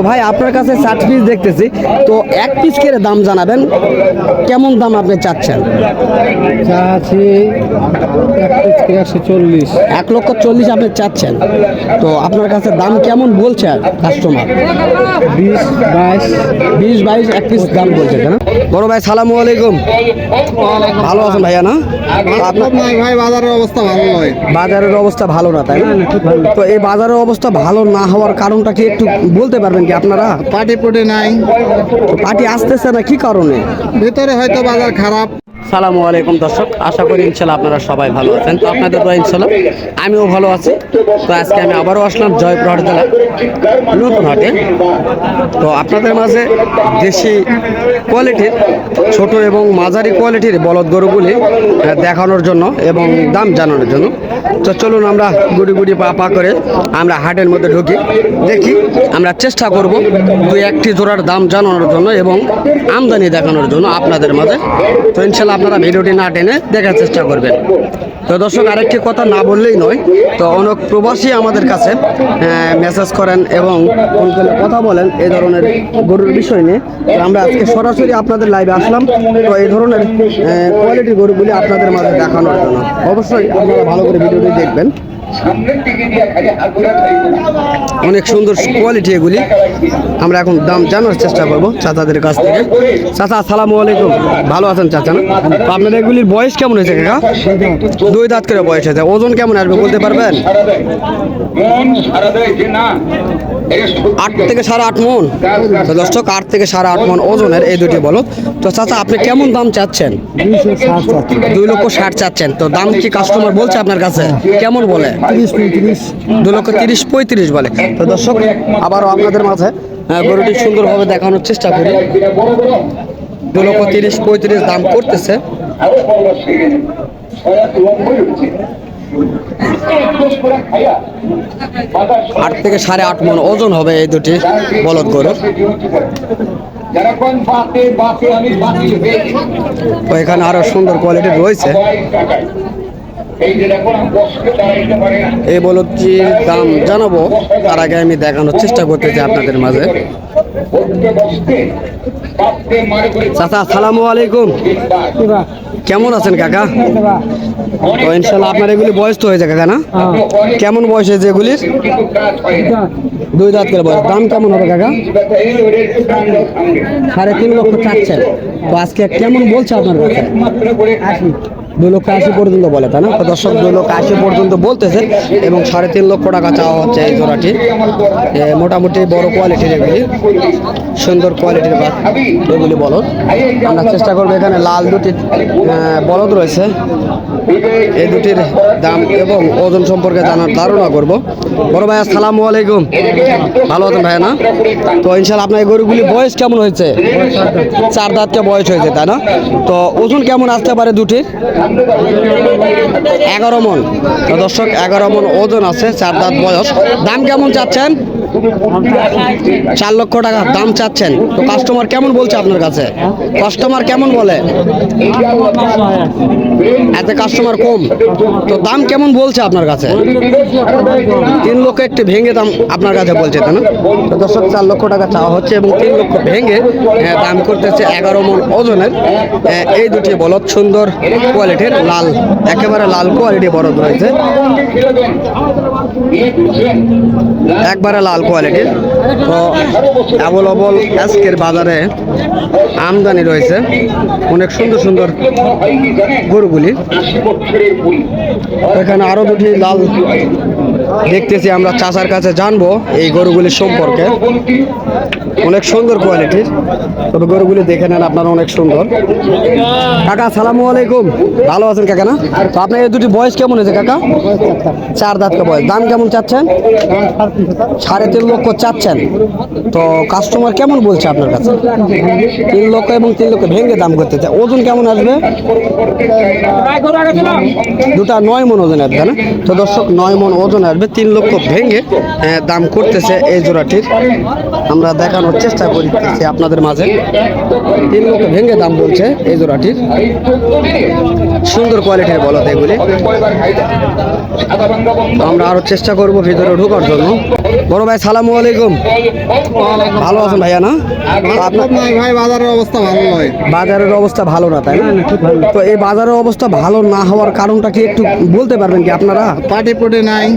ভাই আপনার কাছে 60 পিস দেখতেছি, তো এক পিস করে দাম জানাবেন, কেমন দাম আপনি চাচ্ছেন? চাচ্ছি 140। 1,40,000 আপনি চাচ্ছেন, তো আপনার কাছে দাম কেমন বলছে কাস্টমার? 20-22 এক পিস দাম বলছে কেন? বড় ভাই সালামু আলাইকুম, ভালো আছেন ভাইয়া? না আপনার ভাই বাজারের অবস্থা ভালো নয়। বাজারের অবস্থা ভালো না, তাই না? তো এই বাজারের অবস্থা ভালো না হওয়ার কারণটা কি একটু বলতে পারবেন কি আপনারা? পাটি নাই, পার্টি আসতেছে না কি কারণে? ভিতরে হয়তো বাজার খারাপ। সালামু আলাইকুম দর্শক, আশা করি ইনশাল্লাহ আপনারা সবাই ভালো আছেন। তো আপনাদের দোয়া ইনশাল্লাহ আমিও ভালো আছি। তো আজকে আমি আবারও আসলাম জয়পুরহাট জেলা নতুন হাটে। তো আপনাদের মাঝে দেশি কোয়ালিটির ছোট এবং মাঝারি কোয়ালিটির বলদ গরুগুলি দেখানোর জন্য এবং দাম জানানোর জন্য। তো চলুন আমরা গুড়ি গুড়ি পা পা করে আমরা হাটের মধ্যে ঢুকি, দেখি আমরা চেষ্টা করব দুই একটি জোড়ার দাম জানানোর জন্য এবং আমদানি দেখানোর জন্য আপনাদের মাঝে। তো ইনশাল্লাহ আপনারা ভিডিওটি না টেনে দেখার চেষ্টা করবেন। তো দর্শক আরেকটি কথা না বললেই নয়, তো অনেক প্রবাসী আমাদের কাছে মেসেজ করেন এবং ফোন করে কথা বলেন এই ধরনের গরুর বিষয় নিয়ে। তো আমরা আজকে সরাসরি আপনাদের লাইভে আসলাম, তো এই ধরনের কোয়ালিটির গরুগুলি আপনাদের মাঝে দেখানোর জন্য। অবশ্যই আপনারা ভালো করে ভিডিওটি দেখবেন। অনেক সুন্দর কোয়ালিটি এগুলি, আমরা এখন দাম জানার চেষ্টা করবো চাচাদের কাছ থেকে। চাচা আসসালামু আলাইকুম, ভালো আছেন চাচা? না তো আপনার এগুলির বয়স কেমন হয়েছে কাকা? 2 দাঁত করে বয়স হয়েছে। ওজন কেমন আসবে বলতে পারবেন? 8 থেকে 8.5 মন। তো দর্শক 8 থেকে 8.5 মন ওজনের এই দুটি বলো। তো চাচা আপনি কেমন দাম চাচ্ছেন? 2,60,000 চাচ্ছেন। তো দাম কি কাস্টমার বলছে আপনার কাছে কেমন বলে? 2,30,000-2,35,000 বলে। তো দর্শক আবারও আপনাদের মাঝে গরুটি সুন্দরভাবে দেখানোর চেষ্টা করি। 2,30,000-35,000 দাম করতেছে। 8 থেকে 8.5 মন ওজন হবে এই দুটি বলদ গরু। তো এখানে আরো সুন্দর কোয়ালিটি রয়েছে। এই বলদটির দাম জানাবো, তার আগে আমি দেখানোর চেষ্টা করতেছি আপনাদের মাঝে। চাচা আসসালামু আলাইকুম, কেমন আছেন কাকা? তো ইনশাল্লাহ আপনার এগুলি বয়স তো হয়েছে কাকা? না কেমন বয়স হয়েছে এগুলির? 2 দাঁত করে বয়স। দাম কেমন হবে কাকা? 3.5 লক্ষ চাচ্ছেন। তো আজকে কেমন বলছে আপনার কাছে? 2,80,000 পর্যন্ত বলে, তাই না? তো দর্শক 2,80,000 পর্যন্ত বলতেছে এবং 3.5 লক্ষ টাকা চাওয়া হচ্ছে এই জোড়াটি। মোটামুটি বড় কোয়ালিটির এগুলি, সুন্দর কোয়ালিটির এগুলি বলদ। আমরা চেষ্টা করবো, এখানে লাল দুটি বলদ রয়েছে, এই দুটির দাম এবং ওজন সম্পর্কে জানার ধারণা করব। বড় ভাই আসসালামু আলাইকুম, ভালো আছেন ভাইয়া? না তো ইনশাল্লাহ আপনার এই গরুগুলি বয়স কেমন হয়েছে? 4 দাঁতকে বয়স হয়েছে, তাই না? তো ওজন কেমন আসতে পারে দুটির? 11 মন। তো দর্শক 11 মন ওজন আছে, 4 দাঁত বয়স। দাম কেমন চাচ্ছেন? 4 লক্ষ টাকা দাম চাচ্ছেন। তো কাস্টমার কেমন বলছে আপনার কাছে? কাস্টমার কেমন বলে? এতে কাস্টমার কম, তো দাম কেমন বলছে আপনার কাছে? 3 লক্ষ একটু ভেঙে দাম আপনার কাছে বলছে, তাই না? তো দর্শক 4 লক্ষ টাকা চাওয়া হচ্ছে এবং 3 লক্ষ ভেঙে দাম করতেছে 11 মন ওজনের এই দুটি বলদ। সুন্দর কোয়ালিটির লাল, একেবারে লাল কোয়ালিটি বলদ রয়েছে, একবারে লাল কোয়ালিটির। তো অ্যাভেলেবল আজকের বাজারে আমদানি রয়েছে অনেক সুন্দর সুন্দর গরুগুলি। এখানে আরো দুটি লাল দেখতেছি, আমরা চাচার কাছে জানবো এই গরুগুলির সম্পর্কে। অনেক সুন্দর কোয়ালিটির, তবে গরুগুলি দেখে নেন আপনারা, অনেক সুন্দর। কাকা আসসালামু আলাইকুম, ভালো আছেন কাকা? না তো আপনার এই দুটি বয়স কেমন হয়েছে কাকা? 4 দাঁতকে বয়স। দাম কেমন চাচ্ছেন? 3.5 লক্ষ চাচ্ছেন। তো কাস্টমার কেমন বলছে আপনার কাছে? 3 লক্ষ এবং 3 লক্ষ ভেঙে দাম করতেছে। ওজন কেমন আসবে? দুটা 9 মন ওজন আসবে, না? তো দর্শক 9 মন ওজন আসবে আসবে। 3 লক্ষ ভেঙে দাম করতেছে এই জোড়াটির। আমরা দেখানোর চেষ্টা করতেছি আপনাদের মাঝে। 3 লক্ষ ভেঙে দাম বলছে এই জোড়াটির। সুন্দর কোয়ালিটির বলদ এগুলি। তো আমরা আরো চেষ্টা করব ভিতরে ঢোকার জন্য। বড় ভাই সালামু আলাইকুম। ভালো আছেন ভাইয়া না? তো আপনার নাই ভাই, বাজারের অবস্থা ভালো নয়। বাজারের অবস্থা ভালো না, তাই না? তো এই বাজারের অবস্থা ভালো না হওয়ার কারণটা কি একটু বলতে পারবেন কি আপনারা? পাটি নাই,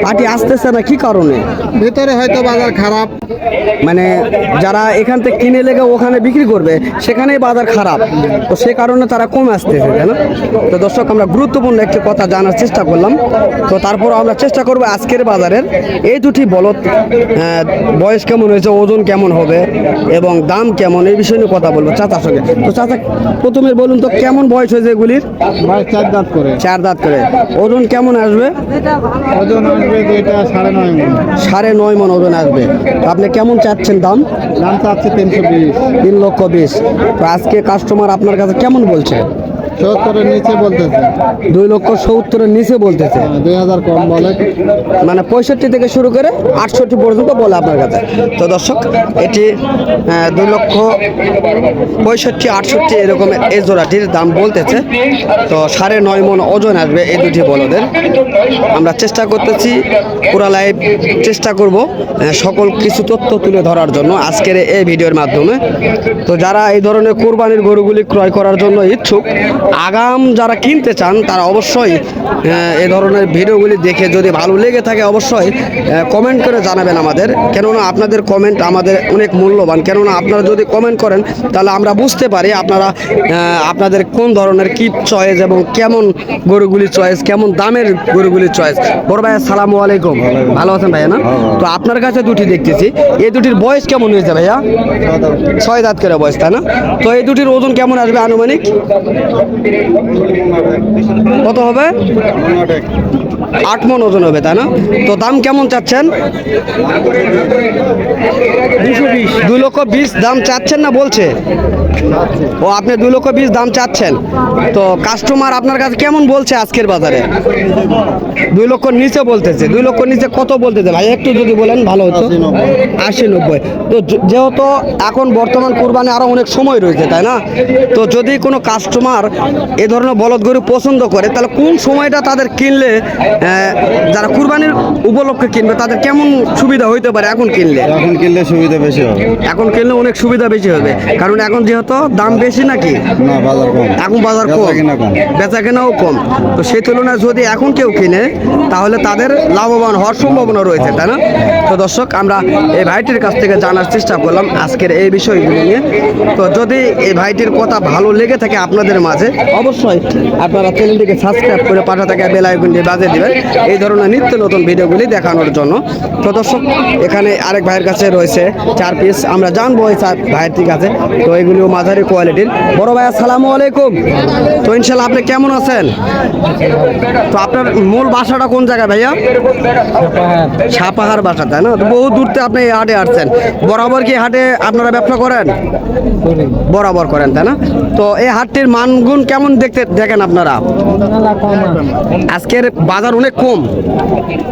পার্টি আসতেছে না কি কারণে? ভিতরে হয়তো বাজার খারাপ। মানে যারা এখান থেকে কিনে লেগে ওখানে বিক্রি করবে সেখানেই বাজার খারাপ, তো সে কারণে তারা কম আসতেছে, তাই না? তো দর্শক, আমরা গুরুত্বপূর্ণ একটি কথা জানার চেষ্টা করলাম। তো তারপর আমরা চেষ্টা করবো আজকের বাজারের এই দুটি বলদ বয়স কেমন হয়েছে, ওজন কেমন হবে এবং দাম কেমন, এই বিষয় নিয়ে কথা বলবো চাচার সঙ্গে। তো চাচা, প্রথমে বলুন তো কেমন বয়স হয়েছে এগুলির? ভাই 4 দাঁত করে। 4 দাঁত করে। ওজন কেমন আসবে? ওজন আসবে এটা 9.5 মণ। 9.5 মণ ওজন আসবে। তো আপনি কেমন চাচ্ছেন দাম? দাম চাচ্ছে 320। 3 লক্ষ 20। তো আজকে কাস্টমার আপনার কাছে কেমন বলছে? 70-এর নিচে বলতেছে। 2 লক্ষ 70-এর নিচে বলতেছে। 2000 কম বলে। মানে 65 থেকে শুরু করে 68 পর্যন্ত বলে আপনার কাছে। তো দর্শক, এটি 2 লক্ষ 65, 68 এরকম এই জোড়াটির দাম বলতেছে। তো 9.5 মণ ওজন আসবে এই দুটি বলদের। আমরা চেষ্টা করতেছি পুরা লাইভ চেষ্টা করব সকল কিছু তথ্য তুলে ধরার জন্য আজকের এই ভিডিওর মাধ্যমে। তো যারা এই ধরনের কোরবানির গরুগুলি ক্রয় করার জন্য ইচ্ছুক, আগাম যারা কিনতে চান, তারা অবশ্যই এই ধরনের ভিডিওগুলি দেখে যদি ভালো লেগে থাকে অবশ্যই কমেন্ট করে জানাবেন আমাদের। কেননা আপনাদের কমেন্ট আমাদের অনেক মূল্যবান। কেননা আপনারা যদি কমেন্ট করেন তাহলে আমরা বুঝতে পারি আপনারা আপনাদের কোন ধরনের কি চয়েস এবং কেমন গরুগুলি চয়েস, কেমন দামের গরুগুলির চয়েস। বড় ভাই আসসালামু আলাইকুম। ভালো আছেন ভাইয়া না? তো আপনার কাছে দুটি দেখতেছি, এই দুটির বয়স কেমন হয়েছে ভাইয়া? 6 দাঁত করে বয়স, তাই না? তো এই দুটির ওজন কেমন আসবে আনুমানিক? কত হবে? 8 মণ ওজন হবে, তাই না? তো দাম কেমন চাচ্ছেন? 2 লক্ষ 20 দাম চাচ্ছেন না বলছে? ও, আপনি 2 লক্ষ 20 দাম চাচ্ছেন। তো কাস্টমার আপনার কাছে কেমন বলছে আজকের বাজারে? 2 লক্ষ নিচে বলতেছে। 2 লক্ষ নিচে কত বলতেছে ভাই, একটু যদি বলেন ভালো হতো। 80-90। তো যেহেতু এখন বর্তমান কুরবানি আরো অনেক সময় রয়েছে, তাই না? তো যদি কোনো কাস্টমার এ ধরনের বলদ গরু পছন্দ করে তাহলে কোন সময়টা তাদের কিনলে, যারা কুরবানির উপলক্ষে কিনবে তাদের কেমন সুবিধা হইতে পারে এখন কিনলে? এখন কিনলে সুবিধা বেশি হবে। এখন কিনলে অনেক সুবিধা বেশি হবে, কারণ এখন যেহেতু দাম বেশি নাকি? না, বাজার কম। এখন বাজার কম, বেচা কেনাও কম। তো সেই তুলনায় যদি এখন কেউ কিনে তাহলে তাদের লাভবান হওয়ার সম্ভাবনা রয়েছে, তাই না? তো দর্শক, আমরা এই ভাইটির কাছ থেকে জানার চেষ্টা করলাম আজকের এই বিষয়গুলো নিয়ে। তো যদি এই ভাইটির কথা ভালো লেগে থাকে আপনাদের মাঝে, অবশ্যই আপনারা চ্যানেলটিকে সাবস্ক্রাইব করে পাশে থাকা বেল আইকনটি বাজিয়ে দিবেন এই ধরনের নিত্য নতুন ভিডিওগুলি দেখানোর জন্য। তো দর্শক, এখানে আরেক ভাইয়ের কাছে রয়েছে 4 পিস, আমরা জানবো এই ভাইয়ের কাছে। তো এগুলিও মাঝারি কোয়ালিটির। বড় ভাই আসসালামু আলাইকুম। তো ইনশাল্লাহ আপনি কেমন আছেন? তো আপনার মূল বাসাটা কোন জায়গায় ভাইয়া? সাপাহার বাসা, তাই না? তো বহু দূর থেকে আপনি এই হাটে আসছেন। বরাবর কি হাটে আপনারা ব্যবসা করেন? বরাবর করেন, তাই না? তো এই হাটটির মানগুণ কেমন দেখেন আপনারা? আজকের বাজার অনেক কম।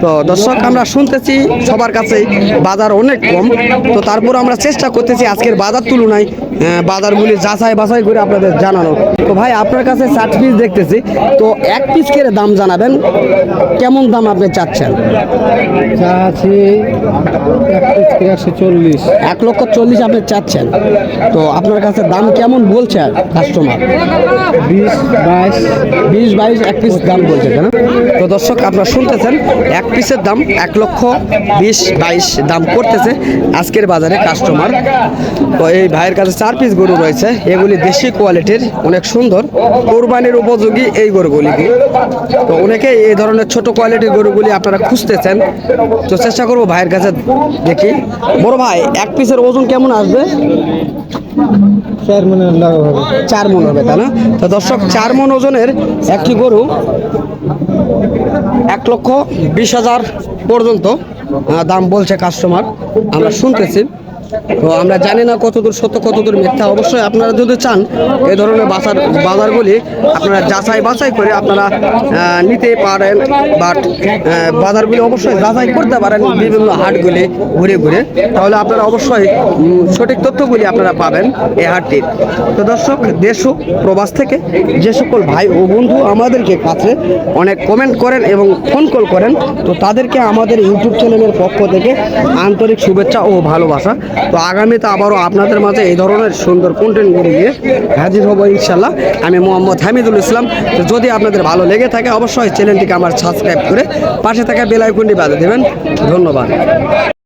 তো দর্শক, আমরা শুনতেছি সবার কাছেই বাজার অনেক কম। তো তারপর আমরা চেষ্টা করতেছি আজকের বাজার তুলনায় বাজারগুলি যাচাই বাছাই করে আপনাদের জানানো। তো ভাই, আপনার কাছে 60 পিস দেখতেছি, তো 1 পিস করে দাম জানাবেন, কেমন দাম আপনি চাচ্ছেন? চাচ্ছি 140। 1 লক্ষ 40 আপনি চাচ্ছেন। তো আপনার কাছে দাম কেমন বলছে কাস্টমার? 20-22 1 পিস দাম বলছে, তাই না? তো দর্শক, আপনারা শুনতেছেন 1 পিসের দাম 1 লক্ষ 20-22 দাম করতেছে আজকের বাজারে কাস্টমার। তো এই ভাইয়ের কাছে 4 পিস গরু রয়েছে, এগুলি দেশি কোয়ালিটির, অনেক সুন্দর, কোরবানির উপযোগী এই গরুগুলি। তো অনেকেই এই ধরনের ছোট কোয়ালিটির গরুগুলি আপনারা খুঁজতেছেন। তো চেষ্টা করবো ভাইয়ের কাছে দেখি। বড় ভাই, 1 পিসের ওজন কেমন আসবে? 4 মণ হবে। 4 মণ হবে, তাই না? তো দর্শক, 4 মণ ওজনের একটি গরু 1 লক্ষ 20,000 পর্যন্ত দাম বলছে কাস্টমার, আমরা শুনতেছি। তো আমরা জানি না কতদূর সত্য কতদূর মিথ্যা। অবশ্যই আপনারা যদি চান এই ধরনের বাজারগুলি আপনারা যাচাই বাছাই করে আপনারা নিতে পারেন, বাট বাজারগুলি অবশ্যই যাচাই করতে পারেন বিভিন্ন হাটগুলি ঘুরে ঘুরে, তাহলে আপনারা অবশ্যই সঠিক তথ্যগুলি আপনারা পাবেন এই হাটটির। তো দর্শক, দেশ ও প্রবাস থেকে যে সকল ভাই ও বন্ধু আমাদেরকে কাছে অনেক কমেন্ট করেন এবং ফোন কল করেন, তো তাদেরকে আমাদের ইউটিউব চ্যানেলের পক্ষ থেকে আন্তরিক শুভেচ্ছা ও ভালোবাসা। তো আগামীতে আবারও আপনাদের মাঝে এই ধরনের সুন্দর কন্টেন্টগুলি নিয়ে হাজির হব ইনশাল্লাহ। আমি মোহাম্মদ হামিদুল ইসলাম। তো যদি আপনাদের ভালো লেগে থাকে অবশ্যই চ্যানেলটিকে আমার সাবস্ক্রাইব করে পাশে থাকা বেল আইকনটি বাজিয়ে দেবেন। ধন্যবাদ।